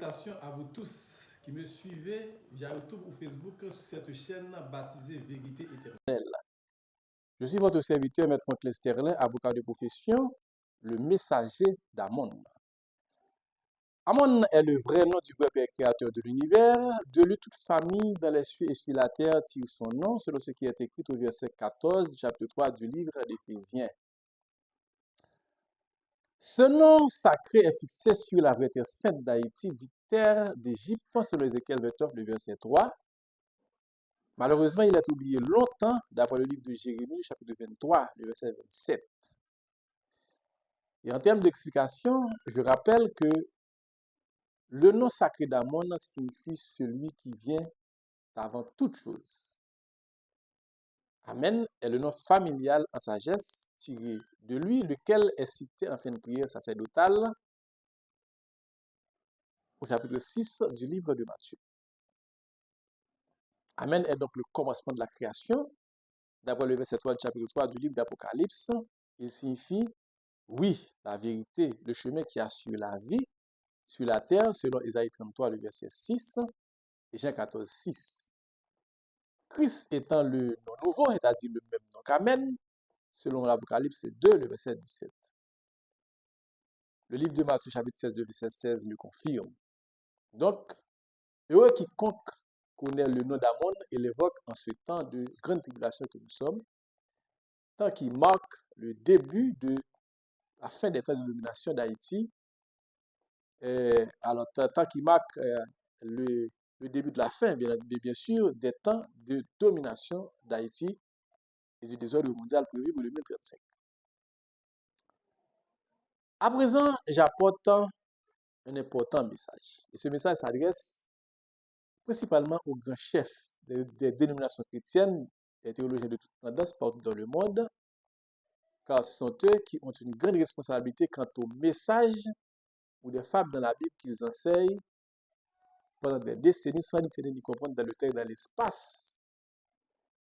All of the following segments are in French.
salutations à vous tous qui me suivez via YouTube ou Facebook sur cette chaîne baptisée Vérité Éternelle. Je suis votre serviteur, Maître Franklin Sterling, avocat de profession, le messager d'Amon. Amon est le vrai nom du vrai Père créateur de l'univers. De lui, toute famille dans les cieux et sur la terre tire son nom, selon ce qui est écrit au verset 14 du chapitre 3 du livre d'Éphésiens. Ce nom sacré est fixé sur la vraie terre sainte d'Haïti, dite terre d'Égypte, selon Ézéchiel 29, le verset 3. Malheureusement, il est oublié longtemps d'après le livre de Jérémie, chapitre 23, le verset 27. Et en termes d'explication, je rappelle que le nom sacré d'Amon signifie celui qui vient avant toute chose. Amen est le nom familial en sagesse tiré de lui, lequel est cité en fin de prière sacerdotale au chapitre 6 du livre de Matthieu. Amen est donc le commencement de la création. D'après le verset 3 du chapitre 3 du livre d'Apocalypse, il signifie oui, la vérité, le chemin qui assure la vie sur la terre, selon Ésaïe 33, le verset 6 et Jean 14, 6. Christ étant le nom nouveau, c'est-à-dire le même nom qu'Amen, selon l'Apocalypse 2, le verset 17. Le livre de Matthieu, chapitre 16, le verset 16, le confirme. Donc, heureux quiconque connaît le nom d'Amon et l'évoque en ce temps de grande tribulation que nous sommes, tant qu'il marque le début de la fin des temps de domination d'Haïti, alors tant qu'il marque le début de la fin, bien sûr, des temps de domination d'Haïti et du désordre mondial prévu pour 2035. À présent, j'apporte un important message. Et ce message s'adresse principalement aux grands chefs des dénominations chrétiennes, des théologiens de toute tendance partout dans le monde, car ce sont eux qui ont une grande responsabilité quant au message ou des fables dans la Bible qu'ils enseignent pendant des décennies sans discerner ni comprendre dans le temps et dans l'espace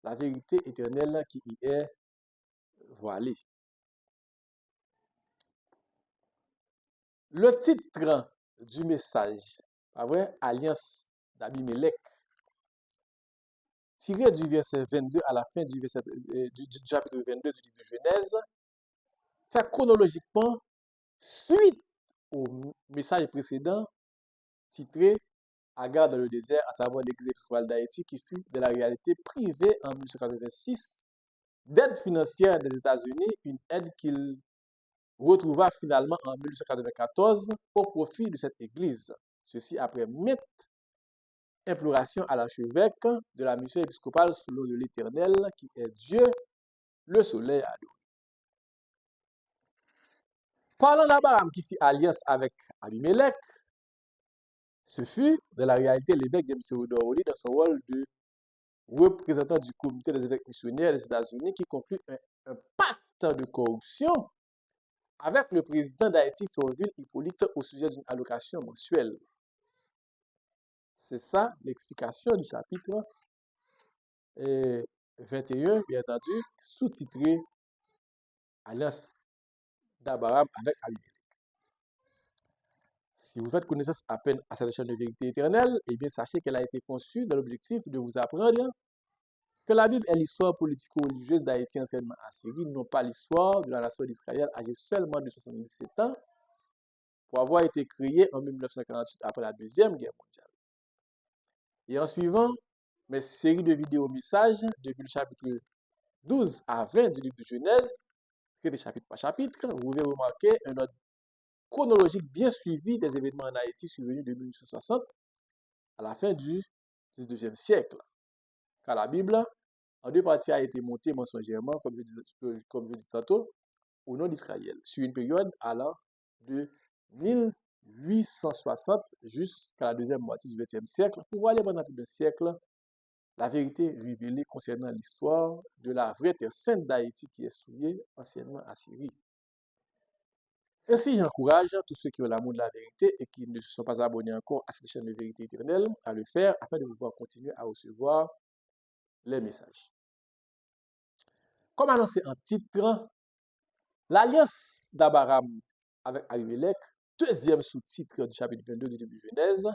la vérité éternelle qui y est voilée. Le titre du message, pas vrai, Alliance d'Abimelech, tiré du verset 22 à la fin du chapitre 22 du livre de Genèse, fait chronologiquement suite au message précédent titré Agar dans le désert, à savoir l'exil épiscopal d'Haïti, qui fut de la réalité privée en 1986 d'aide financière des États-Unis, une aide qu'il retrouva finalement en 1894 au profit de cette église. Ceci après maintes implorations à l'archevêque de la mission épiscopale sous l'eau de l'Éternel, qui est Dieu, le soleil adoré. Parlant d'Abraham qui fit alliance avec Abimelech, ce fut de la réalité l'évêque James Théodore dans son rôle de représentant du comité des évêques missionnaires des États-Unis qui conclut un pacte de corruption avec le président d'Haïti, Florville Hippolyte, au sujet d'une allocation mensuelle. C'est ça l'explication du chapitre 21, bien entendu, sous-titré Alliance d'Abraham avec Abimelech. Si vous faites connaissance à peine à cette chaîne de vérité éternelle, eh bien sachez qu'elle a été conçue dans l'objectif de vous apprendre que la Bible est l'histoire politico-religieuse d'Haïti anciennement Assyrie, non pas l'histoire de la nation d'Israël âgée seulement de 77 ans, pour avoir été créée en 1948 après la Deuxième Guerre mondiale. Et en suivant mes séries de vidéos messages, depuis le chapitre 12 à 20 du livre de Genèse, traité chapitre par chapitre, vous pouvez remarquer un ordre chronologique bien suivi des événements en Haïti survenus de 1860 à la fin du 19e siècle. Car la Bible, en deux parties, a été montée mensongèrement, comme je dis tantôt, au nom d'Israël, sur une période allant de 1860 jusqu'à la deuxième moitié du XXe siècle, pour aller pendant plus d'un siècle la vérité révélée concernant l'histoire de la vraie terre sainte d'Haïti qui est souillée anciennement à Syrie. Ainsi, j'encourage tous ceux qui ont l'amour de la vérité et qui ne se sont pas abonnés encore à cette chaîne de vérité éternelle à le faire afin de pouvoir continuer à recevoir les messages. Comme annoncé en titre, l'alliance d'Abraham avec Abimelech deuxième sous-titre du chapitre 22 du livre de Genèse,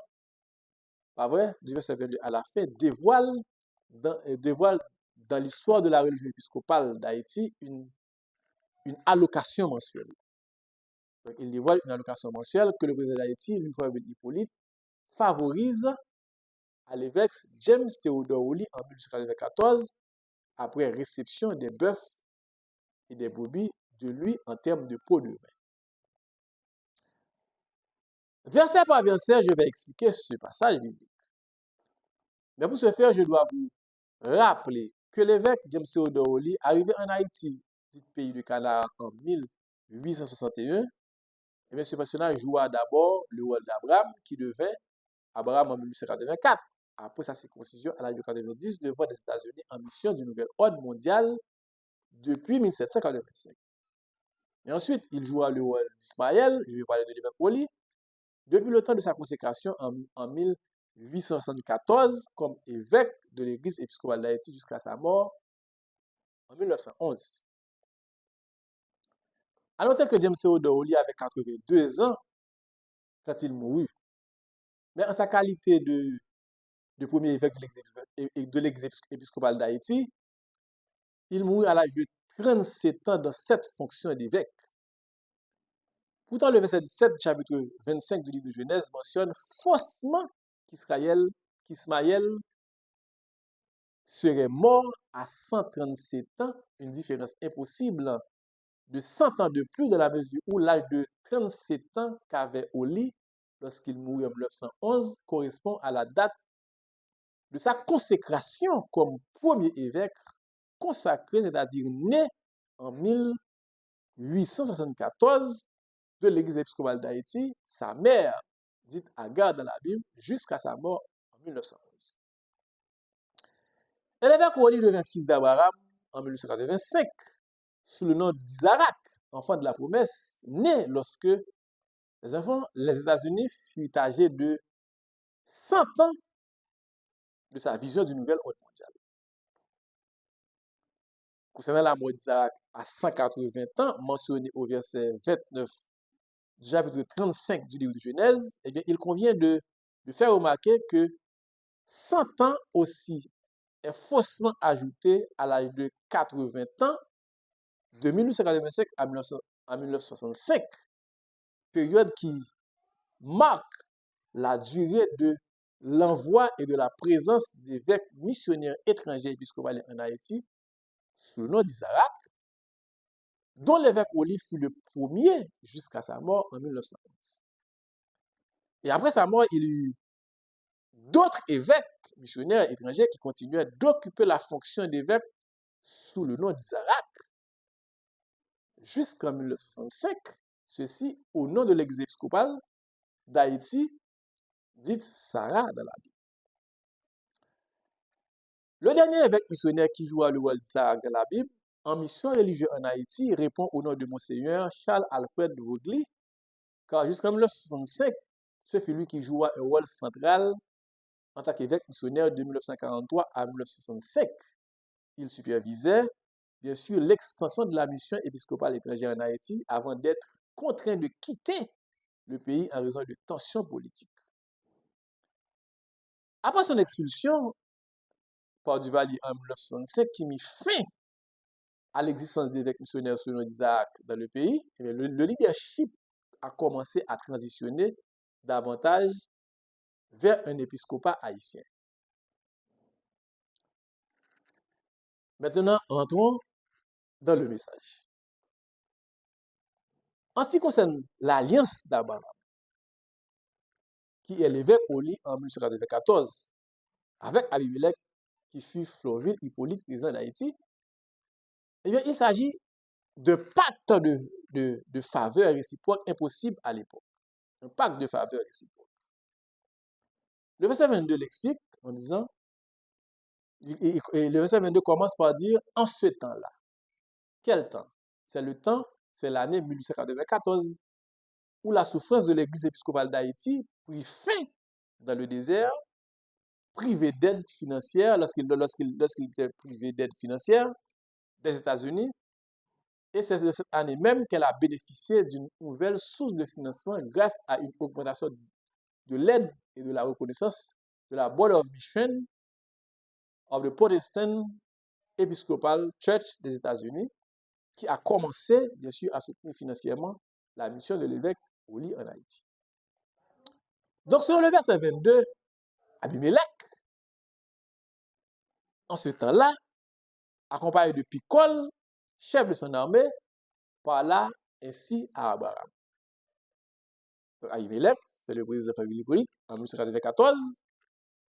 pas vrai, du verset 22 à la fin, dévoile dans l'histoire de la religion épiscopale d'Haïti une allocation mensuelle. Donc, il dévoile une allocation mensuelle que le président d'Haïti, Louis-Fabien Hippolyte, favorise à l'évêque James Theodore Woolley en 1894, après réception des bœufs et des brebis de lui en termes de pot de vin. Verset par verset, je vais expliquer ce passage biblique. Mais pour ce faire, je dois vous rappeler que l'évêque James Theodore Woolley, arrivé en Haïti, dit pays du Canada, en 1861, et bien, ce personnage joua d'abord le rôle d'Abraham, qui devint Abraham en 1884, après sa circoncision à l'âge de 90, devant des États-Unis en mission du nouvel ordre mondial depuis 1785. Et ensuite, il joua le rôle d'Ismaël, je vais parler de l'évêque Woolley, depuis le temps de sa consécration en 1874 comme évêque de l'église épiscopale d'Haïti jusqu'à sa mort en 1911. À noter que James Theodore Woolley avait 82 ans quand il mourut, mais en sa qualité de premier évêque de l'église épiscopale d'Haïti, il mourut à l'âge de 37 ans dans cette fonction d'évêque. Pourtant, le verset 17 du chapitre 25 du livre de Genèse mentionne faussement qu'Ismaël serait mort à 137 ans, une différence impossible de 100 ans de plus dans la mesure où l'âge de 37 ans qu'avait Woolley lorsqu'il mourut en 1911 correspond à la date de sa consécration comme premier évêque consacré, c'est-à-dire né en 1874 de l'église épiscopale d'Haïti, sa mère, dite Agar dans la Bible, jusqu'à sa mort en 1911. Et l'évêque Woolley devint fils d'Abraham en 1885, sous le nom d'Isaac, enfant de la promesse, né lorsque les États-Unis furent âgés de 100 ans de sa vision du nouvel ordre mondial. Concernant la mort d'Isaac à 180 ans, mentionné au verset 29 du chapitre 35 du livre de Genèse, eh bien, il convient de faire remarquer que 100 ans aussi est faussement ajouté à l'âge de 80 ans de 1885 à 1965, période qui marque la durée de l'envoi et de la présence d'évêques missionnaires étrangers épiscopales en Haïti, sous le nom d'Isaac, dont l'évêque Woolley fut le premier jusqu'à sa mort en 1911. Et après sa mort, il y eut d'autres évêques missionnaires étrangers qui continuaient d'occuper la fonction d'évêque sous le nom d'Isaac jusqu'en 1965, ceci au nom de l'église épiscopale d'Haïti, dite Sarah dans la Bible. Le dernier évêque missionnaire qui joua le rôle d'Isaac dans la Bible, en mission religieuse en Haïti, répond au nom de Monseigneur Charles Alfred Woolley, car jusqu'en 1965, ce fut lui qui joua un rôle central en tant qu'évêque missionnaire de 1943 à 1965. Il supervisait, bien sûr, l'extension de la mission épiscopale étrangère en Haïti avant d'être contraint de quitter le pays en raison de tensions politiques. Après son expulsion par Duvalier en 1965, qui mit fin à l'existence d'évêques missionnaires sous le nom d'Isaac dans le pays, le leadership a commencé à transitionner davantage vers un épiscopat haïtien. Maintenant, entrons dans le message. En ce qui concerne l'alliance d'Abraham, qui est l'évêque Woolley en 1894, avec Abimelech, qui fut Floville Hippolyte, président d'Haïti, eh bien, il s'agit de pacte de faveur réciproque impossible à l'époque. Un pacte de faveur réciproque. Le verset 22 l'explique en disant, et le verset 22 commence par dire, en ce temps-là. Quel temps? C'est le temps, c'est l'année 1894, où la souffrance de l'église épiscopale d'Haïti prit fin dans le désert, privé d'aide financière, lorsqu'il était privé d'aide financière des États-Unis, Et c'est de cette année même qu'elle a bénéficié d'une nouvelle source de financement grâce à une augmentation de l'aide et de la reconnaissance de la Board of Mission of the Protestant Episcopal Church des États-Unis, qui a commencé, bien sûr, à soutenir financièrement la mission de l'évêque Oli en Haïti. Donc, selon le verset 22, Abimelech, en ce temps-là, accompagné de Picol, chef de son armée, parla ainsi à Abraham. Abimelech, c'est le président de la famille politique en 1994,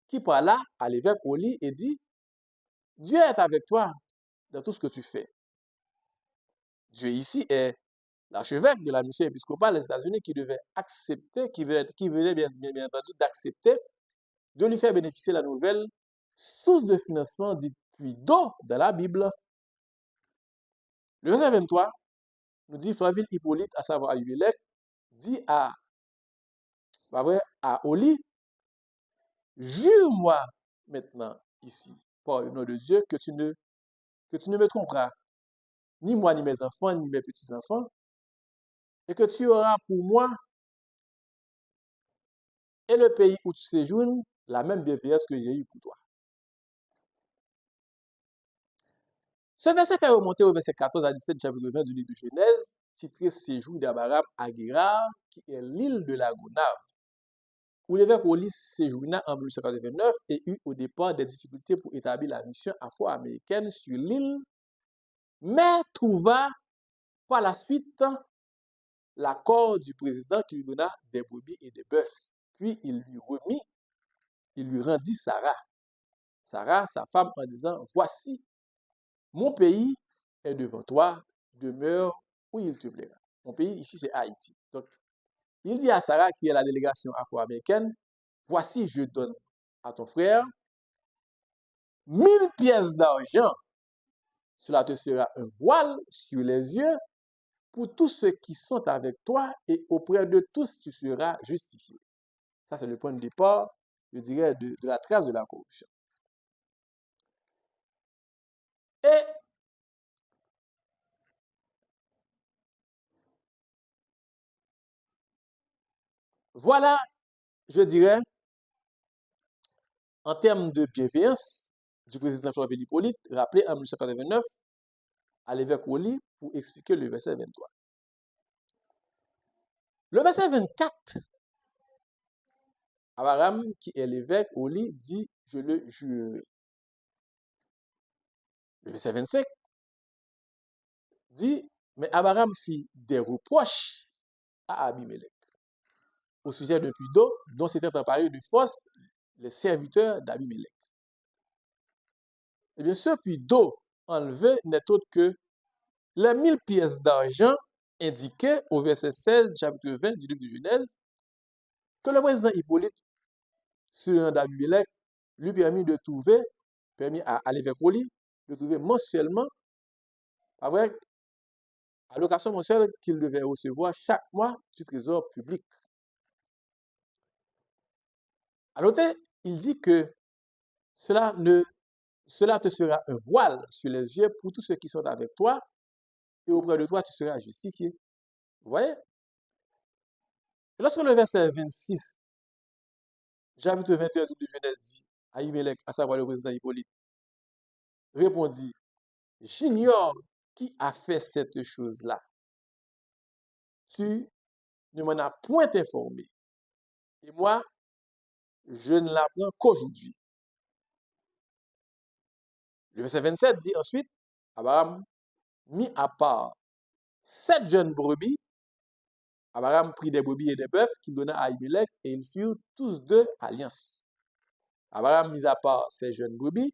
qui parla à l'évêque Oli et dit, Dieu est avec toi dans tout ce que tu fais. Dieu ici est l'archevêque de la mission épiscopale des États-Unis qui devait accepter, qui venait bien entendu d'accepter de lui faire bénéficier la nouvelle source de financement dite puits d'eau dans la Bible. Le verset 23 nous dit Flaville Hippolyte, à savoir Abimelech, dit à Oli, jure-moi maintenant ici, par le nom de Dieu, que tu ne me tromperas, ni moi, ni mes enfants, ni mes petits-enfants, et que tu auras pour moi et le pays où tu séjournes la même bienveillance que j'ai eue pour toi. Ce verset fait remonter au verset 14 à 17 chapitre 20 du livre de Genèse, titré Séjour d'Abraham à Guérard, qui est l'île de la Gonave, où l'évêque Oli séjourna en 1889 et eut au départ des difficultés pour établir la mission afro-américaine sur l'île, mais trouva par la suite l'accord du président qui lui donna des brebis et des bœufs. Puis il lui rendit Sarah, sa femme, en disant, voici, mon pays est devant toi, demeure où il te plaira. Mon pays ici, c'est Haïti. Donc, il dit à Sarah, qui est la délégation afro-américaine, voici, je donne à ton frère 1000 pièces d'argent. Cela te sera un voile sur les yeux pour tous ceux qui sont avec toi et auprès de tous, tu seras justifié. Ça, c'est le point de départ, je dirais, de la trace de la corruption. Et voilà, je dirais, en termes de bienveillance du président Flaville Hippolyte, rappelé en 1989 à l'évêque Oli pour expliquer le verset 23. Le verset 24, Abraham, qui est l'évêque Oli, dit, je le jure. Le verset 25 dit, mais Abraham fit des reproches à Abimelech au sujet d'un puits d'eau dont s'étaient emparés de force les serviteurs d'Abimelech. Eh bien, ce puits d'eau enlevé n'est autre que les 1000 pièces d'argent indiquées au verset 16, chapitre 20 du livre de Genèse, que le président Hippolyte, sur d'Abimelech, lui permis à l'évêque Oli de trouver mensuellement, avec allocation mensuelle qu'il devait recevoir chaque mois du trésor public. À noter, il dit que cela te sera un voile sur les yeux pour tous ceux qui sont avec toi, et auprès de toi, tu seras justifié. Vous voyez? Et lorsque le verset 26, chapitre 21 de Genèse dit, Abimelech, à savoir le président Hippolyte, répondit, j'ignore qui a fait cette chose-là. Tu ne m'en as point informé. Et moi, je ne l'apprends qu'aujourd'hui. Le verset 27 dit ensuite, Abraham mit à part 7 jeunes brebis. Abraham prit des brebis et des bœufs qu'il donna à Abimelech et ils furent tous deux alliance. Abraham mit à part ces jeunes brebis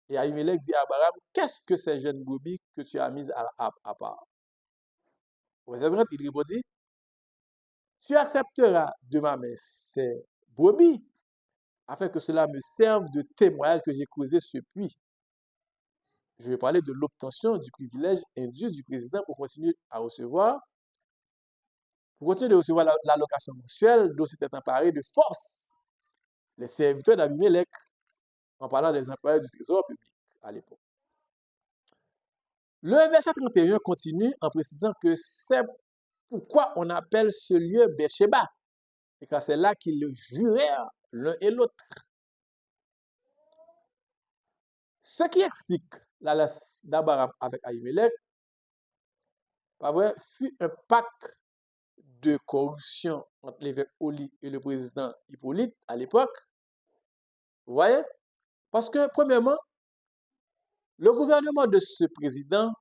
et Abimelech dit à Abraham, qu'est-ce que ces jeunes brebis que tu as mises à part? Au verset 30, il répondit, tu accepteras de ma main ces brebis afin que cela me serve de témoignage que j'ai creusé ce puits. Je vais parler de l'obtention du privilège indu du président pour continuer de recevoir l'allocation mensuelle dont s'était emparé de force les serviteurs d'Abimelech en parlant des employés du trésor public à l'époque. Le verset 31 continue en précisant que c'est pourquoi on appelle ce lieu Beersheba, et car c'est là qu'ils jurèrent l'un et l'autre. Ce qui explique l'alliance d'Abraham avec Ahimelech, pas vrai, fut un pacte de corruption entre l'évêque Oli et le président Hippolyte à l'époque. Vous voyez? Parce que, premièrement, le gouvernement de ce président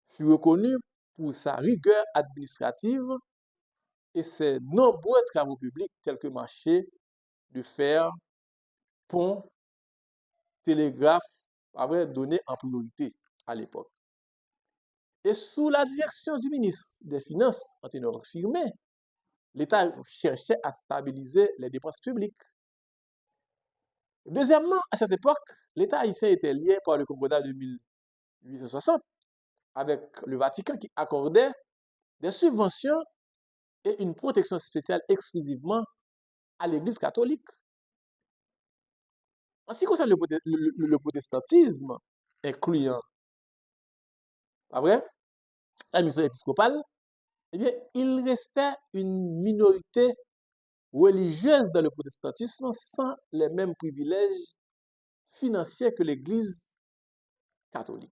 fut reconnu pour sa rigueur administrative et ses nombreux travaux publics tels que marchés de fer, ponts, télégraphes, donnés en priorité à l'époque. Et sous la direction du ministre des Finances, Anténor Firmin, l'État cherchait à stabiliser les dépenses publiques. Deuxièmement, à cette époque, l'État haïtien était lié par le Concordat de 1860 avec le Vatican qui accordait des subventions et une protection spéciale exclusivement à l'Église catholique. En ce qui concerne le protestantisme, incluant, pas vrai, la mission épiscopale, eh bien, il restait une minorité religieuse dans le protestantisme sans les mêmes privilèges financiers que l'Église catholique.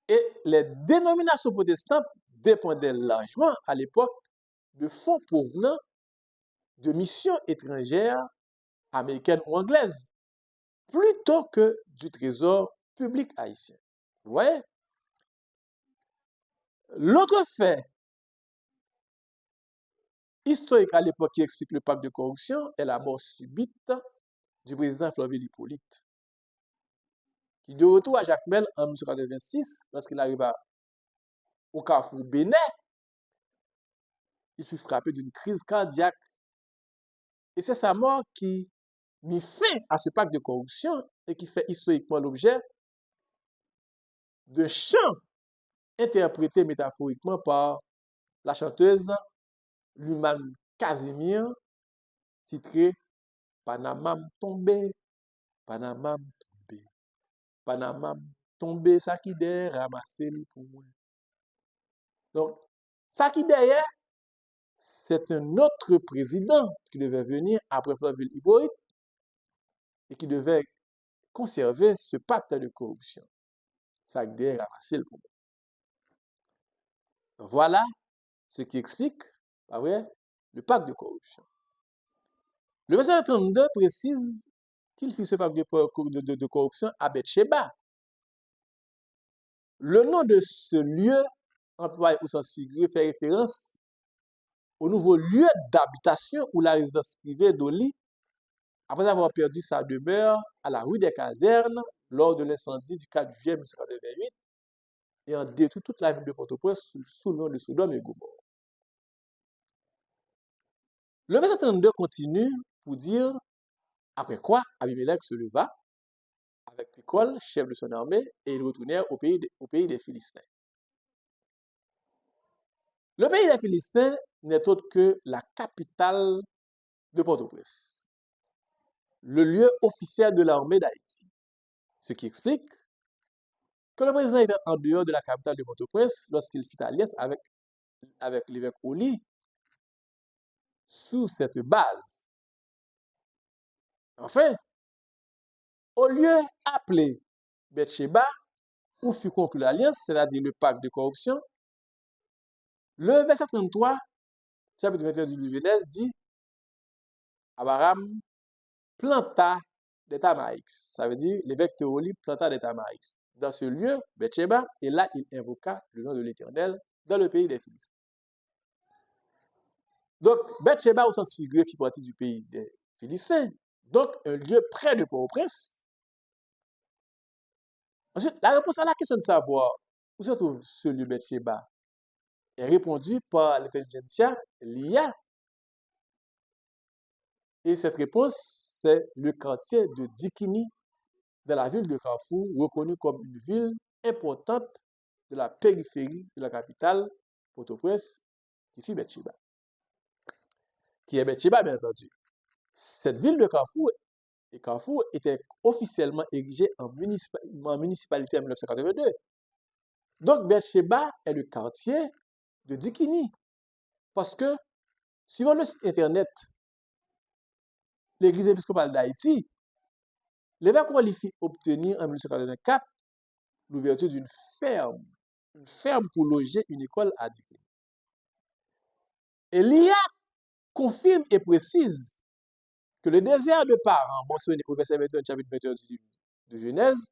Et les dénominations protestantes dépendaient largement à l'époque de fonds provenant de missions étrangères, américaines ou anglaises, plutôt que du trésor public haïtien. Vous voyez? L'autre fait historique à l'époque qui explique le pacte de corruption est la mort subite du président Flaville Hippolyte, qui de retour à Jacmel en 1986, lorsqu'il arriva au carrefour Bénin, il fut frappé d'une crise cardiaque. Et c'est sa mort qui mit fin à ce pacte de corruption et qui fait historiquement l'objet de chants interprétés métaphoriquement par la chanteuse Luman Casimir, titré Panama tombé, Panama tombé, Panama tombé, ça qui derrière ramassé pour moi. Donc, ça qui derrière, c'est un autre président qui devait venir après Flaville Hippolyte et qui devait conserver ce pacte de corruption. Ça qui derrière ramassé pour moi. Voilà ce qui explique, pas vrai, le pacte de corruption. Le verset 32 précise qu'il fit ce pacte de corruption à Beersheba. Le nom de ce lieu employé au sens figuré fait référence au nouveau lieu d'habitation où la résidence privée d'Oli, après avoir perdu sa demeure à la rue des Casernes lors de l'incendie du 4 juillet 1988 et en détruit toute la ville de Port-au-Prince sous le nom de Sodome et Gomorrhe. Le verset 32 continue pour dire, après quoi Abimelech se leva avec Picol, chef de son armée, et ils retournèrent au pays des Philistins. Le pays des Philistins n'est autre que la capitale de Port-au-Prince, le lieu officiel de l'armée d'Haïti. Ce qui explique que le président était en dehors de la capitale de Port-au-Prince lorsqu'il fit alliance avec l'évêque Oli sous cette base. Enfin, au lieu appelé Beersheba, où fut conclue l'alliance, c'est-à-dire le pacte de corruption, le verset 33, chapitre 21 du livre de Genèse, dit Abraham planta des Tamaïx. Ça veut dire l'évêque Théoli planta des Tamaïx dans ce lieu, Beersheba, et là il invoqua le nom de l'Éternel dans le pays des Philistins. Donc, Beersheba, au sens figuré, fit partie du pays des Philistins, donc un lieu près de Port-au-Prince. Ensuite, la réponse à la question de savoir où se trouve ce lieu Beersheba est répondue par l'intelligentsia, l'IA. Et cette réponse, c'est le quartier de Dikini, dans la ville de Carrefour, reconnue comme une ville importante de la périphérie de la capitale, Port-au-Prince, qui fut Beersheba. Qui est Beersheba, bien entendu. Cette ville de Carrefour Et Carrefour était officiellement érigé en municipalité en 1982. Donc, Beersheba est le quartier de Dikini. Parce que, suivant le site internet, l'Église épiscopale d'Haïti, l'évêque qualifie obtenir en 1984 l'ouverture d'une ferme pour loger une école à Dikini. Et l'IA confirme et précise que le désert de parents mentionné au verset 21 chapitre 21 du livre de Genèse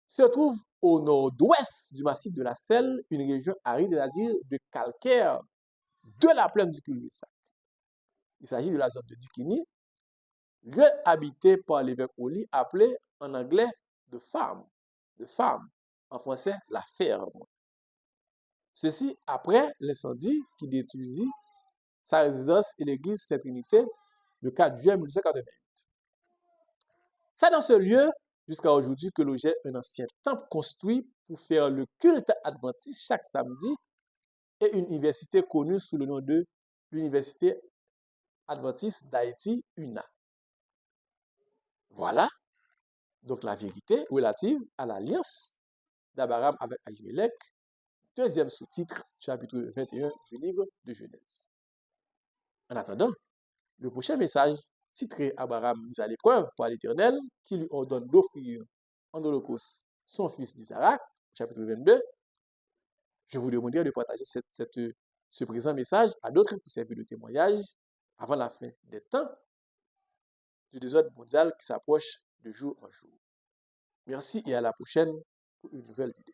se trouve au nord-ouest du massif de la Selle, une région aride, c'est-à-dire de calcaire de la plaine du cul-de-sac. Il s'agit de la zone de Dikini, lieu habité par l'évêque Oli, appelé en anglais de farm, en français la ferme. Ceci après l'incendie qui détruisit sa résidence et l'église Sainte-Trinité le 4 juin 1988. C'est dans ce lieu, jusqu'à aujourd'hui, que logeait un ancien temple construit pour faire le culte adventiste chaque samedi et une université connue sous le nom de l'Université adventiste d'Haïti, UNA. Voilà donc la vérité relative à l'alliance d'Abraham avec Ahimelech, deuxième sous-titre, chapitre 21 du livre de Genèse. En attendant, le prochain message, titré Abraham mis à l'épreuve par l'Éternel, qui lui ordonne d'offrir en holocauste son fils d'Isaac, chapitre 22, je vous demanderai de partager ce présent message à d'autres pour servir de témoignage avant la fin des temps du désordre mondial qui s'approche de jour en jour. Merci et à la prochaine pour une nouvelle vidéo.